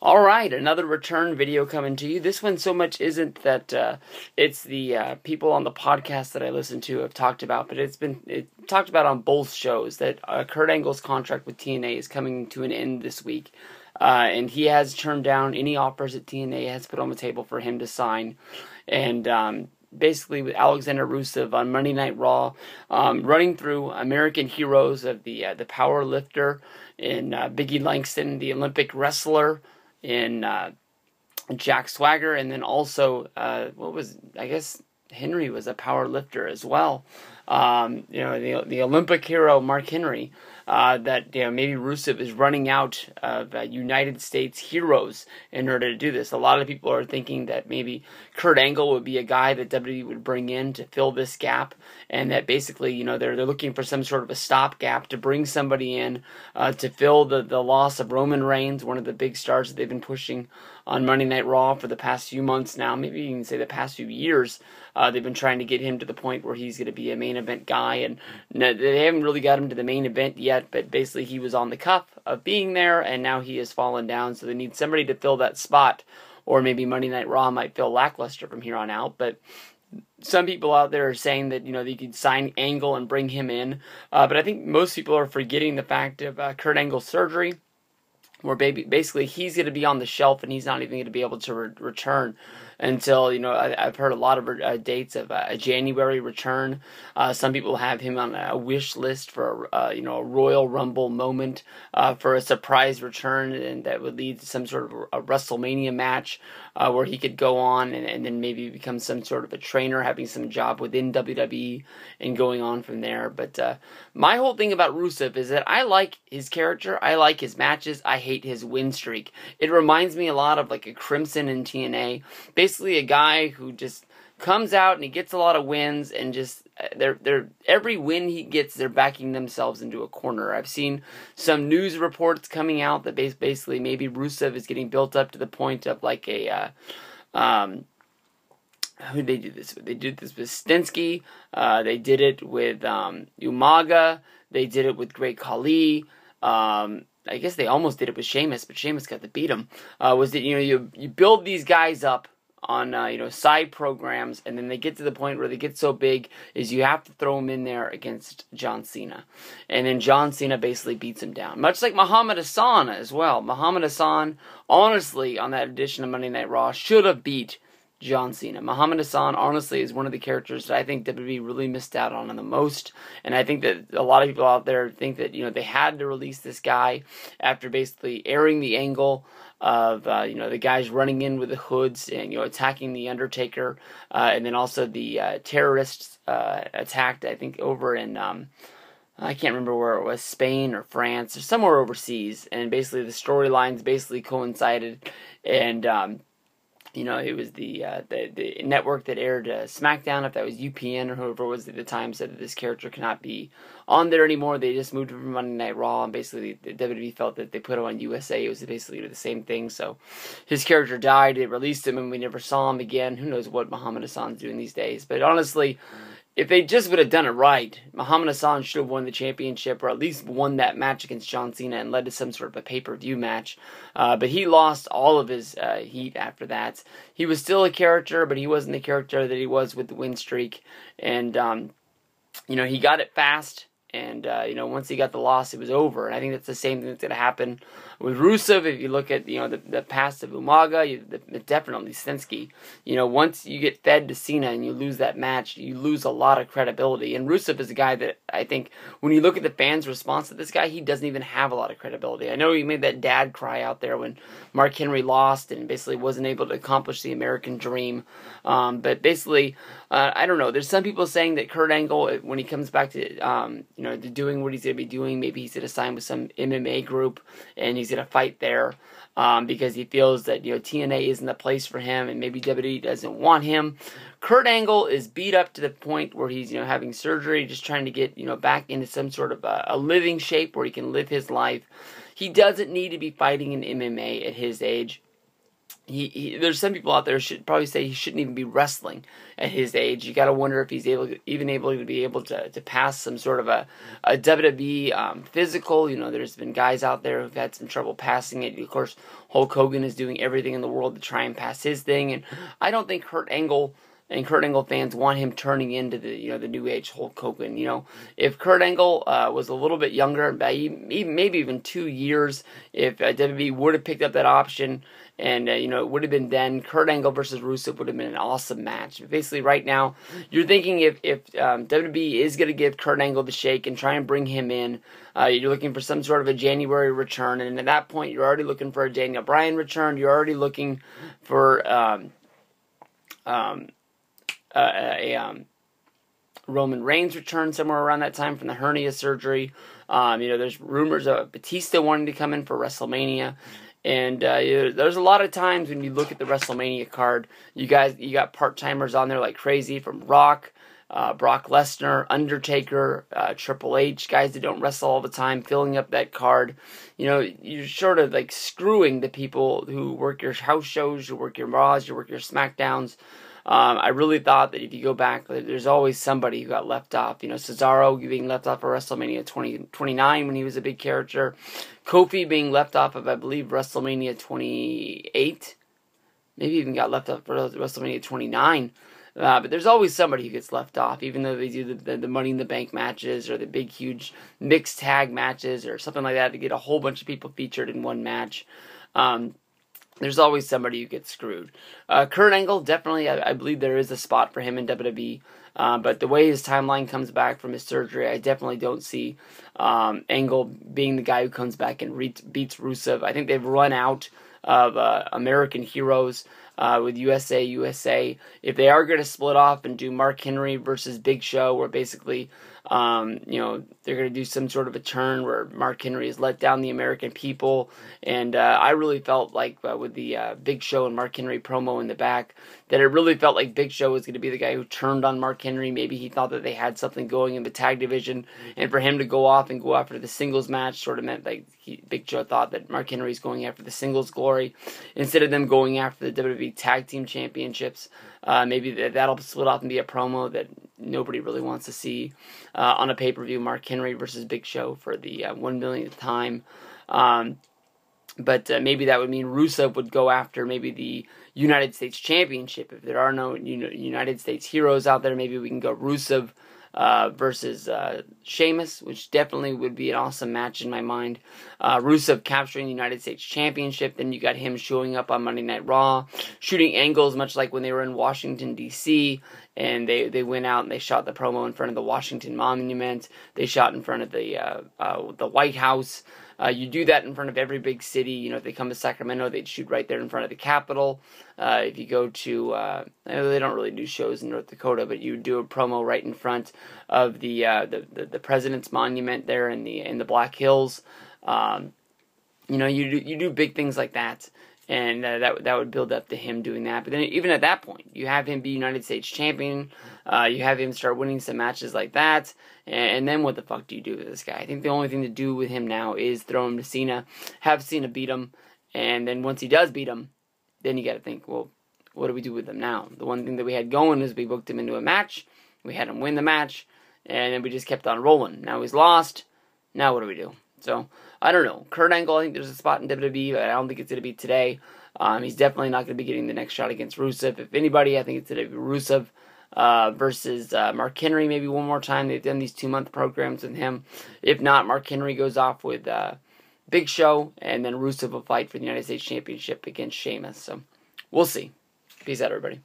Alright, another return video coming to you. This one so much isn't that it's the people on the podcast that I listen to have talked about, but it's talked about on both shows that Kurt Angle's contract with TNA is coming to an end this week. And he has turned down any offers that TNA has put on the table for him to sign. And basically with Alexander Rusev on Monday Night Raw, running through American heroes of the power lifter in Biggie Langston, the Olympic wrestler in Jack Swagger, and then also I guess Henry was a power lifter as well. The Olympic hero Mark Henry. That maybe Rusev is running out of United States heroes in order to do this. A lot of people are thinking that maybe Kurt Angle would be a guy that WWE would bring in to fill this gap, and that basically they're looking for some sort of a stopgap to bring somebody in to fill the loss of Roman Reigns, one of the big stars that they've been pushing on Monday Night Raw for the past few months now, maybe you can say the past few years. They've been trying to get him to the point where he's going to be a main event guy, and they haven't really got him to the main event yet, but basically he was on the cusp of being there, and now he has fallen down, so they need somebody to fill that spot, or maybe Monday Night Raw might feel lackluster from here on out, but some people out there are saying that, they could sign Angle and bring him in, but I think most people are forgetting the fact of Kurt Angle's surgery, where basically he's going to be on the shelf and he's not even going to be able to return until, I've heard a lot of dates of a January return. Some people have him on a wish list for, a Royal Rumble moment for a surprise return, and that would lead to some sort of a WrestleMania match where he could go on and then maybe become some sort of a trainer, having some job within WWE and going on from there. But my whole thing about Rusev is that I like his character, I like his matches, I hate his win streak. It reminds me a lot of like a Crimson in TNA. Basically a guy who just comes out and he gets a lot of wins, and just every win he gets, they're backing themselves into a corner. I've seen some news reports coming out that basically maybe Rusev is getting built up to the point of like a who did they do this with? They did this with Stensky. They did it with Umaga. They did it with Great Khali. I guess they almost did it with Sheamus, but Sheamus got to beat him. Was that you build these guys up on side programs, and then they get to the point where they get so big is you have to throw them in there against John Cena, and then John Cena basically beats him down, much like Muhammad Hassan as well. Muhammad Hassan, honestly, on that edition of Monday Night Raw, should have beat John Cena. Muhammad Hassan, honestly, is one of the characters that I think WWE really missed out on the most, and I think that a lot of people out there think that they had to release this guy after basically airing the angle of the guys running in with the hoods and attacking the Undertaker, and then also the terrorists attacked, I think, over in I can't remember where it was, Spain or France or somewhere overseas, and basically the storylines basically coincided, and it was the network that aired SmackDown, if that was UPN or whoever it was at the time, said that this character cannot be on there anymore. They just moved him from Monday Night Raw, and basically the WWE felt that they put him on USA. It was basically the same thing. So his character died. They released him, and we never saw him again. Who knows what Muhammad Hassan's doing these days? But honestly, if they just would have done it right, Muhammad Hassan should have won the championship, or at least won that match against John Cena and led to some sort of a pay-per-view match. But he lost all of his heat after that. He was still a character, but he wasn't the character that he was with the win streak. And, he got it fast. And, once he got the loss, it was over. And I think that's the same thing that's going to happen with Rusev. If you look at, the past of Umaga, definitely Stensky. Once you get fed to Cena and you lose that match, you lose a lot of credibility. And Rusev is a guy that I think, when you look at the fans' response to this guy, he doesn't even have a lot of credibility. I know he made that dad cry out there when Mark Henry lost and basically wasn't able to accomplish the American dream. But basically, I don't know. There's some people saying that Kurt Angle, when he comes back to, to doing what he's going to be doing, maybe he's going to sign with some MMA group and he's going to fight there because he feels that TNA isn't the place for him, and maybe WWE doesn't want him. Kurt Angle is beat up to the point where he's having surgery, just trying to get back into some sort of a living shape where he can live his life. He doesn't need to be fighting in MMA at his age. there's some people out there who should probably say he shouldn't even be wrestling at his age. You got to wonder if he's able to pass some sort of a WWE physical. You know, there's been guys out there who've had some trouble passing it. Of course, Hulk Hogan is doing everything in the world to try and pass his thing, and I don't think Kurt Angle fans want him turning into the new age Hulk Hogan. You know, if Kurt Angle was a little bit younger, maybe even 2 years, if WWE would have picked up that option, and it would have been then Kurt Angle versus Rusev would have been an awesome match. But basically, right now, you're thinking if WWE is going to give Kurt Angle the shake and try and bring him in, you're looking for some sort of a January return, and at that point, you're already looking for a Daniel Bryan return. You're already looking for Roman Reigns return somewhere around that time from the hernia surgery. There's rumors of Batista wanting to come in for WrestleMania. And there's a lot of times when you look at the WrestleMania card, you got part-timers on there like crazy, from Rock, Brock Lesnar, Undertaker, Triple H, guys that don't wrestle all the time, filling up that card. You know, you're sort of like screwing the people who work your house shows, who work your Raws, you work your SmackDowns. I really thought that if you go back, there's always somebody who got left off. You know, Cesaro being left off of WrestleMania 29 when he was a big character. Kofi being left off of, I believe, WrestleMania 28. Maybe even got left off for WrestleMania 29. But there's always somebody who gets left off, even though they do the Money in the Bank matches or the big, huge mixed tag matches or something like that to get a whole bunch of people featured in one match. There's always somebody who gets screwed. Kurt Angle, definitely, I believe there is a spot for him in WWE. But the way his timeline comes back from his surgery, I definitely don't see Angle being the guy who comes back and beats Rusev. I think they've run out of American heroes with USA. If they are going to split off and do Mark Henry versus Big Show, where basically they're going to do some sort of a turn where Mark Henry has let down the American people. And I really felt like with the Big Show and Mark Henry promo in the back, that it really felt like Big Show was going to be the guy who turned on Mark Henry. Maybe he thought that they had something going in the tag division, and for him to go off and go after the singles match sort of meant like Big Show thought that Mark Henry's going after the singles glory instead of them going after the WWE Tag Team Championships. Maybe that'll split off and be a promo that nobody really wants to see on a pay-per-view, Mark Henry versus Big Show for the 1 millionth time. But maybe that would mean Rusev would go after maybe the United States Championship. If there are no United States heroes out there, maybe we can go Rusev versus Sheamus, which definitely would be an awesome match in my mind. Rusev capturing the United States Championship, then you got him showing up on Monday Night Raw, shooting angles much like when they were in Washington, D.C., and they went out and they shot the promo in front of the Washington Monument. They shot in front of the White House. You do that in front of every big city. If they come to Sacramento, they'd shoot right there in front of the Capitol. If you go to, they don't really do shows in North Dakota, but you do a promo right in front of the President's Monument there in the Black Hills. You do big things like that. And that would build up to him doing that. But then even at that point, you have him be United States champion. You have him start winning some matches like that. And then what the fuck do you do with this guy? I think the only thing to do with him now is throw him to Cena, have Cena beat him. And then once he does beat him, then you got to think, well, what do we do with him now? The one thing that we had going is we booked him into a match. We had him win the match. And then we just kept on rolling. Now he's lost. Now what do we do? So, I don't know. Kurt Angle, I think there's a spot in WWE, but I don't think it's going to be today. He's definitely not going to be getting the next shot against Rusev. If anybody, I think it's going to be Rusev versus Mark Henry maybe one more time. They've done these 2-month programs with him. If not, Mark Henry goes off with Big Show, and then Rusev will fight for the United States Championship against Sheamus. So, we'll see. Peace out, everybody.